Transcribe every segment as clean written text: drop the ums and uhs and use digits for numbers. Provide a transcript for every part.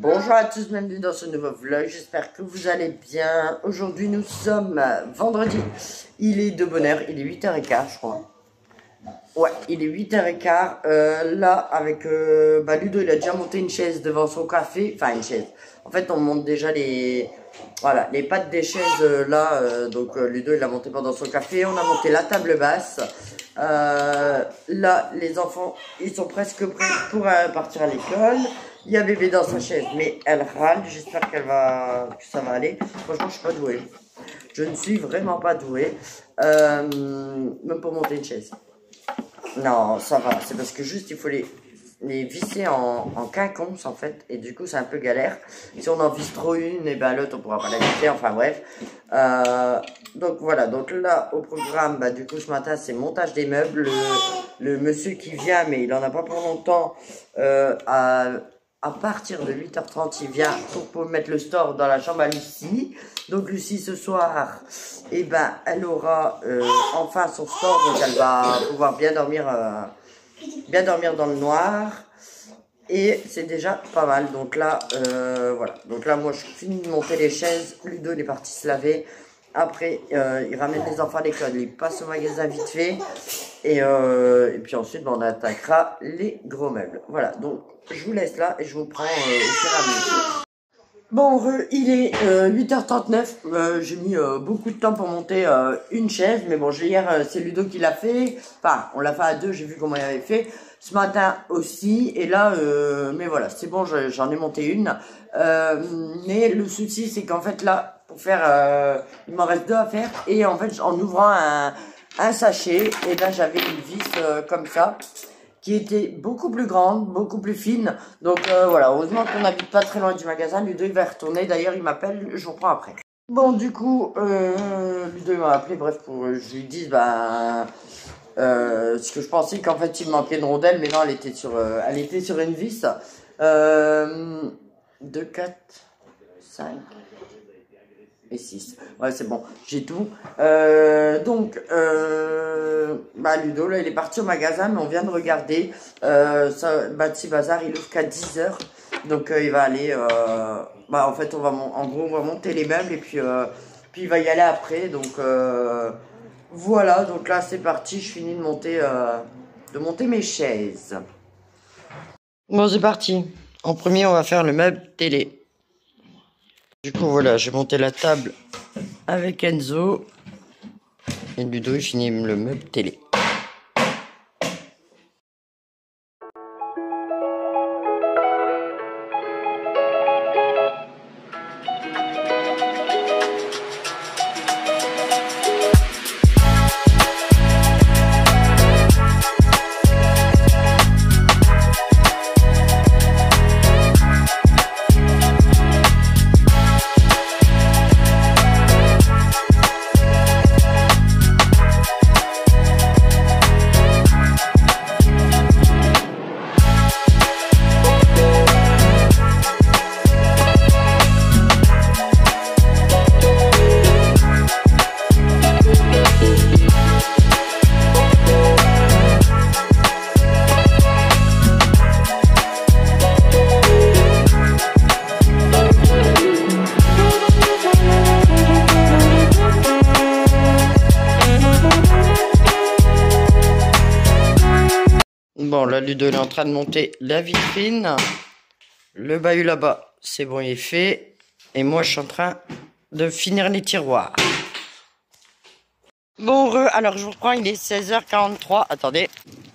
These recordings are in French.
Bonjour à tous, bienvenue dans ce nouveau vlog, j'espère que vous allez bien. Aujourd'hui nous sommes vendredi, il est de bonne heure, il est 8h15 je crois. Ouais, il est 8h15, là avec Ludo il a déjà monté une chaise devant son café, enfin une chaise. En fait on monte déjà les pattes des chaises donc Ludo il a monté pendant son café, on a monté la table basse. Là les enfants ils sont presque prêts pour partir à l'école. Il y a bébé dans sa chaise mais elle râle, j'espère que ça va aller. Franchement je suis pas douée, je ne suis vraiment pas douée, même pour monter une chaise. Non, ça va, c'est parce que juste il faut les visser en quinconce en fait, et du coup c'est un peu galère. Si on en visse trop une, et ben l'autre on pourra pas la visser, enfin bref. Donc voilà, donc là au programme, du coup ce matin c'est montage des meubles. Le monsieur qui vient, mais il en a pas pour longtemps, à partir de 8h30 il vient pour mettre le store dans la chambre à Lucie. Donc Lucie ce soir, elle aura enfin son store, donc elle va pouvoir bien dormir dans le noir. Et c'est déjà pas mal. Donc là, voilà. Donc là, moi je finis de monter les chaises. Ludo il est parti se laver. Après, il ramène les enfants à l'école, il passe au magasin vite fait. Et puis ensuite, on attaquera les gros meubles. Voilà, donc je vous laisse là et je vous prends au fur et à mesure. Bon, il est 8h39, j'ai mis beaucoup de temps pour monter une chaise, mais bon, hier c'est Ludo qui l'a fait, enfin, on l'a fait à deux, j'ai vu comment il avait fait, ce matin aussi, et là, mais voilà, c'est bon, j'en ai monté une, mais le souci c'est qu'en fait là, pour faire, il m'en reste deux à faire, et en fait, en ouvrant un sachet, et là j'avais une vis comme ça, qui était beaucoup plus grande, beaucoup plus fine. Donc voilà, heureusement qu'on n'habite pas très loin du magasin. Ludo il va retourner, d'ailleurs il m'appelle, je vous reprends après. Bon du coup, Ludo il m'a appelé, bref, je lui dis ce que je pensais qu'en fait il me manquait une rondelle, mais non, elle était sur une vis. 2, 4, 5... et 6. Ouais, c'est bon, j'ai tout. Ludo, là, il est parti au magasin, mais on vient de regarder. Batsy Bazar, il ouvre qu'à 10h. Donc, il va aller... en fait, on va monter les meubles et puis il va y aller après. Donc, voilà. Donc là, c'est parti. Je finis de monter mes chaises. Bon, c'est parti. En premier, on va faire le meuble télé. Du coup, voilà, j'ai monté la table avec Enzo. Et Ludo, il finit le meuble télé. Bon, là, Ludo il est en train de monter la vitrine. Le bahut là-bas, c'est bon, il est fait. Et moi, je suis en train de finir les tiroirs. Bon, alors je vous reprends, il est 16h43. Attendez.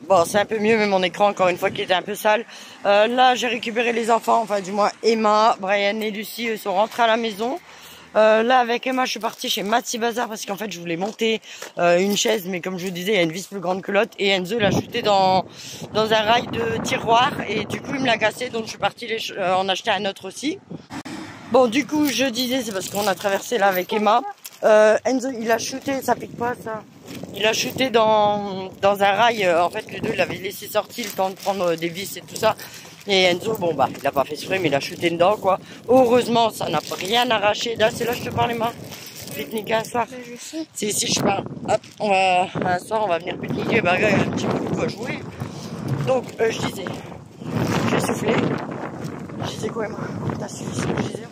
Bon, c'est un peu mieux, mais mon écran, encore une fois, qui était un peu sale. Là, j'ai récupéré les enfants, enfin, du moins, Emma, Brian et Lucie, eux, sont rentrés à la maison. Là avec Emma je suis partie chez Batsy Bazar parce qu'en fait je voulais monter une chaise, mais comme je vous disais il y a une vis plus grande que l'autre, et Enzo l'a chuté dans un rail de tiroir et du coup il me l'a cassé, donc je suis partie en acheter un autre aussi. Bon du coup je disais, c'est parce qu'on a traversé là avec Emma, Enzo il a chuté, ça pique pas ça, il a chuté dans un rail, en fait les deux il avait laissé sortir le temps de prendre des vis et tout ça. Et Enzo, il a pas fait exprès, mais il a chuté dedans, quoi. Heureusement, ça n'a rien arraché. Là, c'est là que je te parle, Emma. Pique-niquer un soir. C'est ici que je parle. Hop, un soir, on va venir pique-niquer. Il y a un petit peu de quoi jouer. Donc, je disais, j'ai soufflé. Je c'est quoi, moi? T'as suivi ce que je disais?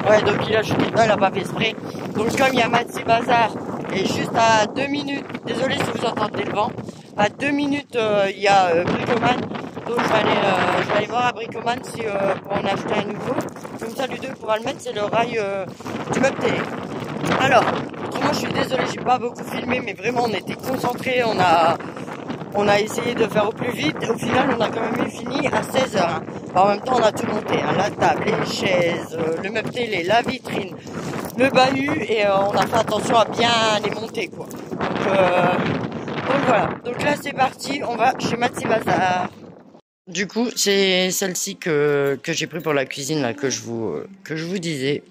Ouais, donc il a jeté dedans, il a pas fait exprès. Donc comme il y a Matzy Bazar, et juste à 2 minutes, désolé si vous entendez le vent, à 2 minutes il y a Bricoman. Donc je vais aller voir à Bricoman si, pour en acheter un nouveau. Comme ça Ludo pourra le mettre, c'est le rail du meuble télé. Alors, autrement je suis désolé, j'ai pas beaucoup filmé, mais vraiment on était concentrés, on a essayé de faire au plus vite. Au final, on a quand même fini à 16h. Hein. En même temps, on a tout monté. Hein. La table, les chaises, le meuble télé, la vitrine, le bahut. Et on a fait attention à bien les monter, quoi. Donc voilà. Donc là, c'est parti. On va chez Matzy Bazar. Du coup, c'est celle-ci que j'ai pris pour la cuisine, là, que je vous disais.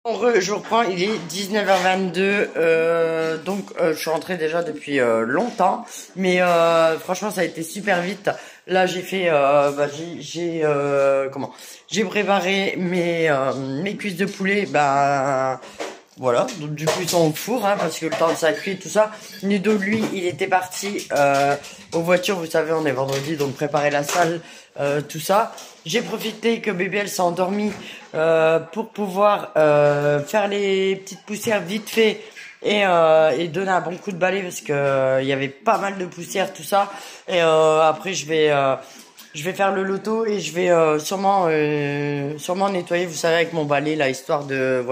Je reprends, il est 19h22, donc je suis rentré déjà depuis longtemps, mais franchement ça a été super vite. Là j'ai fait, j'ai préparé mes cuisses de poulet, voilà, donc du coup ils sont au four, hein, parce que le temps de ça cuit, tout ça. Ludo lui, il était parti aux voitures, vous savez, on est vendredi, donc préparer la salle, tout ça. J'ai profité que bébé elle s'est endormie pour pouvoir faire les petites poussières vite fait et donner un bon coup de balai parce que il y avait pas mal de poussière, tout ça. Et après je vais faire le loto et je vais sûrement nettoyer, vous savez, avec mon balai là, histoire de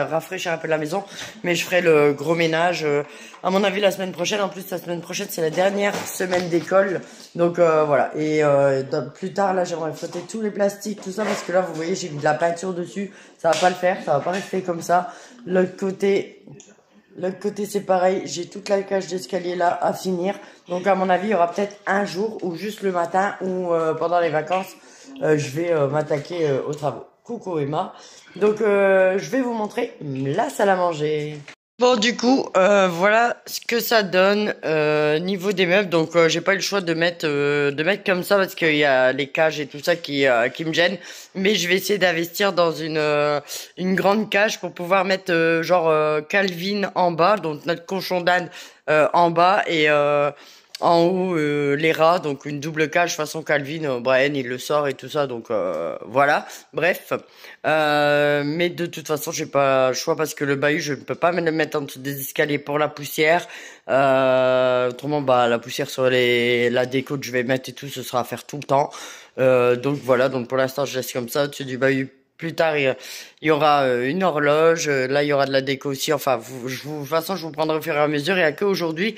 rafraîchir un peu la maison. Mais je ferai le gros ménage à mon avis la semaine prochaine. En plus la semaine prochaine c'est la dernière semaine d'école, donc voilà. Et plus tard là j'aimerais frotter tous les plastiques, tout ça, parce que là vous voyez j'ai mis de la peinture dessus, ça va pas le faire, ça va pas rester comme ça. L'autre côté c'est pareil, j'ai toute la cage d'escalier là à finir. Donc à mon avis il y aura peut-être un jour ou juste le matin ou pendant les vacances je vais m'attaquer aux travaux. Coucou Emma. Donc je vais vous montrer la salle à manger. Bon du coup voilà ce que ça donne niveau des meubles. Donc j'ai pas eu le choix de mettre comme ça parce qu'il y a les cages et tout ça qui me gênent, mais je vais essayer d'investir dans une grande cage pour pouvoir mettre Calvin en bas, donc notre cochon d'Inde en bas, et en haut les rats, donc une double cage façon Calvin. Brian il le sort et tout ça, donc voilà, bref. Mais de toute façon j'ai pas le choix parce que le bahut je ne peux pas me le mettre en dessous des escaliers pour la poussière. Autrement la poussière sur la déco que je vais mettre et tout, ce sera à faire tout le temps. Donc voilà, donc pour l'instant je laisse comme ça au-dessus du bahut. Plus tard, il y aura une horloge. Là, il y aura de la déco aussi. Enfin, de toute façon, je vous prendrai au fur et à mesure. Il y a que aujourd'hui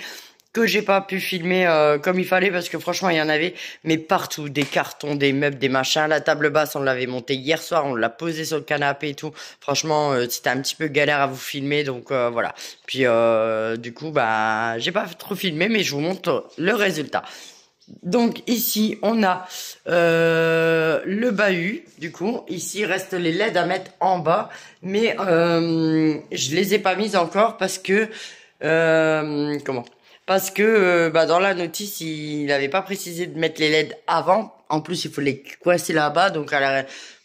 que j'ai pas pu filmer comme il fallait, parce que franchement il y en avait mais partout, des cartons, des meubles, des machins. La table basse on l'avait montée hier soir, on l'a posée sur le canapé et tout. Franchement c'était un petit peu galère à vous filmer, donc voilà. Puis du coup j'ai pas trop filmé, mais je vous montre le résultat. Donc ici on a le bahut. Du coup ici reste les LED à mettre en bas, mais je les ai pas mises encore parce que parce que dans la notice, il n'avait pas précisé de mettre les LED avant. En plus, il faut les coincer là-bas. Donc,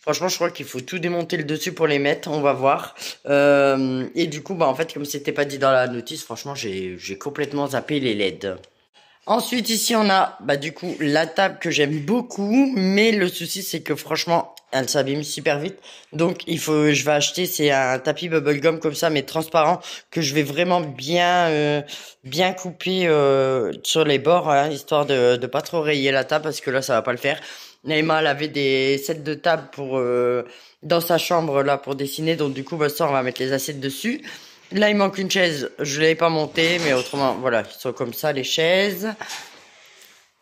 franchement, je crois qu'il faut tout démonter le dessus pour les mettre. On va voir. Et du coup, en fait, comme c'était pas dit dans la notice, franchement, j'ai complètement zappé les LED. Ensuite, ici, on a du coup la table que j'aime beaucoup, mais le souci c'est que franchement, elle s'abîme super vite. Donc je vais acheter, c'est un tapis bubblegum comme ça, mais transparent, que je vais vraiment bien couper sur les bords, hein, histoire de pas trop rayer la table, parce que là ça va pas le faire. Naïma, elle avait des sets de table pour dans sa chambre là pour dessiner, donc du coup ça on va mettre les assiettes dessus. Là, il manque une chaise. Je l'avais pas montée, mais autrement, voilà, ils sont comme ça, les chaises.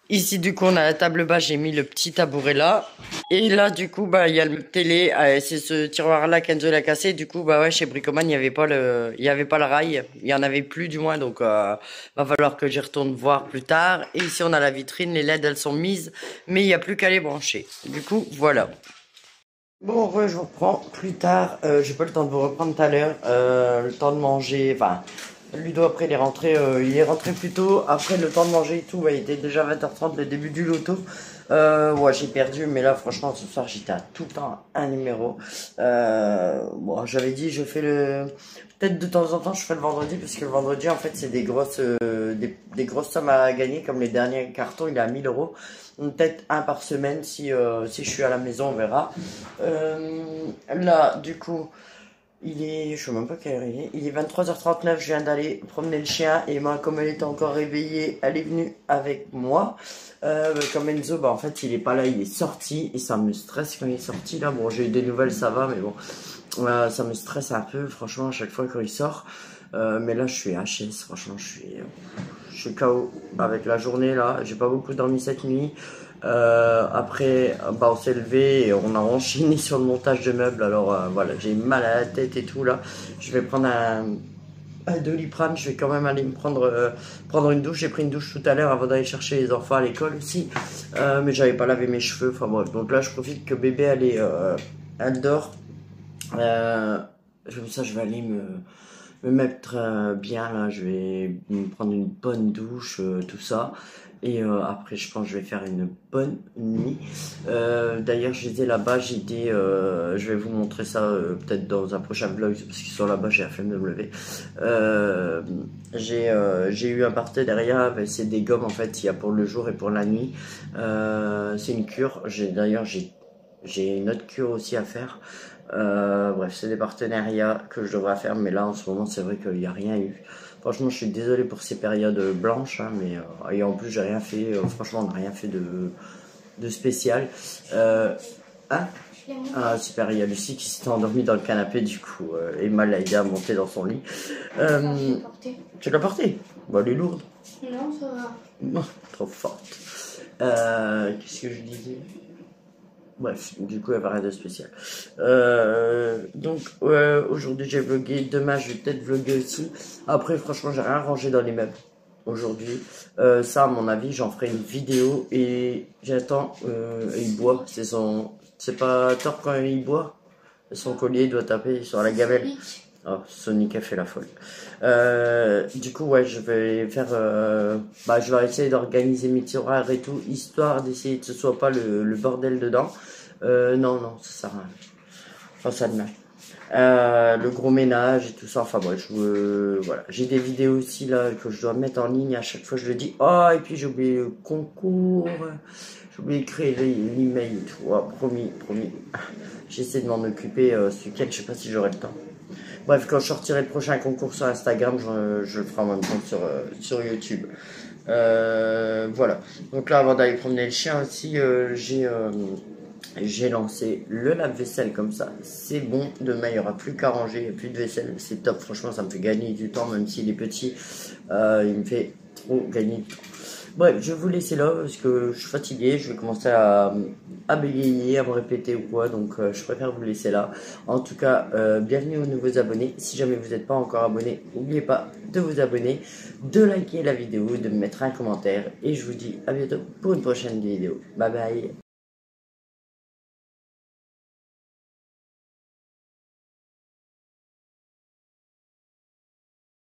Ici, du coup, on a la table basse. J'ai mis le petit tabouret là. Et là, du coup, il y a le télé. C'est ce tiroir-là qu'Enzo l'a cassé. Du coup, ouais, chez Bricoman, il y avait pas le rail. Il y en avait plus, du moins. Donc, va falloir que j'y retourne voir plus tard. Et ici, on a la vitrine. Les LED, elles sont mises. Mais il n'y a plus qu'à les brancher. Du coup, voilà. Bon, je vous reprends plus tard. J'ai pas le temps de vous reprendre tout à l'heure. Le temps de manger, Ludo, après, il est rentré plus tôt. Après, le temps de manger et tout, ouais, il était déjà 20h30, le début du loto. Ouais, j'ai perdu, mais là, franchement, ce soir, j'étais à tout le temps un numéro. Bon, j'avais dit, je fais le... Peut-être de temps en temps, je fais le vendredi, parce que le vendredi, en fait, c'est des des grosses sommes à gagner, comme les derniers cartons, il est à 1000 euros. Peut-être un par semaine, si je suis à la maison, on verra. Là, du coup... je sais même pas quelle heure il est 23h39, je viens d'aller promener le chien et moi, comme elle était encore réveillée, elle est venue avec moi. Comme Enzo, bah en fait, il est pas là, il est sorti et ça me stresse quand il est sorti là. Bon, j'ai eu des nouvelles, ça va, mais bon, ça me stresse un peu, franchement, à chaque fois quand il sort. Mais là, je suis HS, franchement, je suis KO avec la journée là. J'ai pas beaucoup dormi cette nuit. Après, bah, on s'est levé et on a enchaîné sur le montage de meubles. Alors voilà, j'ai mal à la tête et tout là. Je vais prendre un Doliprane. Je vais quand même aller me prendre une douche. J'ai pris une douche tout à l'heure avant d'aller chercher les enfants à l'école aussi. Mais j'avais pas lavé mes cheveux. Enfin bref, donc là je profite que bébé elle dort. Comme ça, je vais aller me mettre bien là. Je vais me prendre une bonne douche, tout ça. Et après, je pense que je vais faire une bonne nuit. D'ailleurs, j'étais là-bas, je vais vous montrer ça peut-être dans un prochain vlog, parce qu'ils sont là-bas, j'ai la flemme de me lever. J'ai eu un partenariat, c'est des gommes en fait, il y a pour le jour et pour la nuit. C'est une cure, d'ailleurs j'ai une autre cure aussi à faire. Bref, c'est des partenariats que je devrais faire, mais là en ce moment c'est vrai qu'il n'y a rien eu. Franchement, je suis désolé pour ces périodes blanches, hein, mais et en plus j'ai rien fait. Franchement, on n'a rien fait de spécial. Hein? Ah super, il y a Lucie qui s'était endormie dans le canapé, du coup Emma l'a aidé à monter dans son lit. Tu l'as portée? Bah, elle est lourde. Non, ça va. Non, trop forte. Qu'est-ce que je disais? Bref, du coup, il n'y avait rien de spécial. Donc, aujourd'hui, j'ai vlogué. Demain, je vais peut-être vlogger aussi. Après, franchement, j'ai rien rangé dans les meubles aujourd'hui. Ça, à mon avis, j'en ferai une vidéo. Et j'attends. Il boit. C'est pas tort quand il boit. Son collier doit taper sur la gamelle. Oh, Sonic a fait la folle. Du coup, ouais, je vais faire. Je vais essayer d'organiser mes tiroirs et tout, histoire d'essayer que ce soit pas le bordel dedans. Non, ça sert à rien. Enfin, ça de mal. Le gros ménage et tout ça. Enfin, bref, voilà. J'ai des vidéos aussi là que je dois mettre en ligne. À chaque fois, je le dis. Oh, et puis j'ai oublié le concours. J'ai oublié de créer l'email et tout. Oh, promis. J'essaie de m'en occuper ce week-end. Je sais pas si j'aurai le temps. Bref, quand je sortirai le prochain concours sur Instagram, je le ferai en même temps sur YouTube. Voilà. Donc là, avant d'aller promener le chien aussi, j'ai lancé le lave-vaisselle comme ça. C'est bon. Demain, il n'y aura plus qu'à ranger. Il n'y a plus de vaisselle. C'est top. Franchement, ça me fait gagner du temps, même s'il est petit. Il me fait trop gagner du temps. Bref, je vais vous laisser là parce que je suis fatigué, je vais commencer à bégayer, à me répéter ou quoi, donc je préfère vous laisser là. En tout cas, bienvenue aux nouveaux abonnés. Si jamais vous n'êtes pas encore abonné, n'oubliez pas de vous abonner, de liker la vidéo, de me mettre un commentaire et je vous dis à bientôt pour une prochaine vidéo. Bye bye.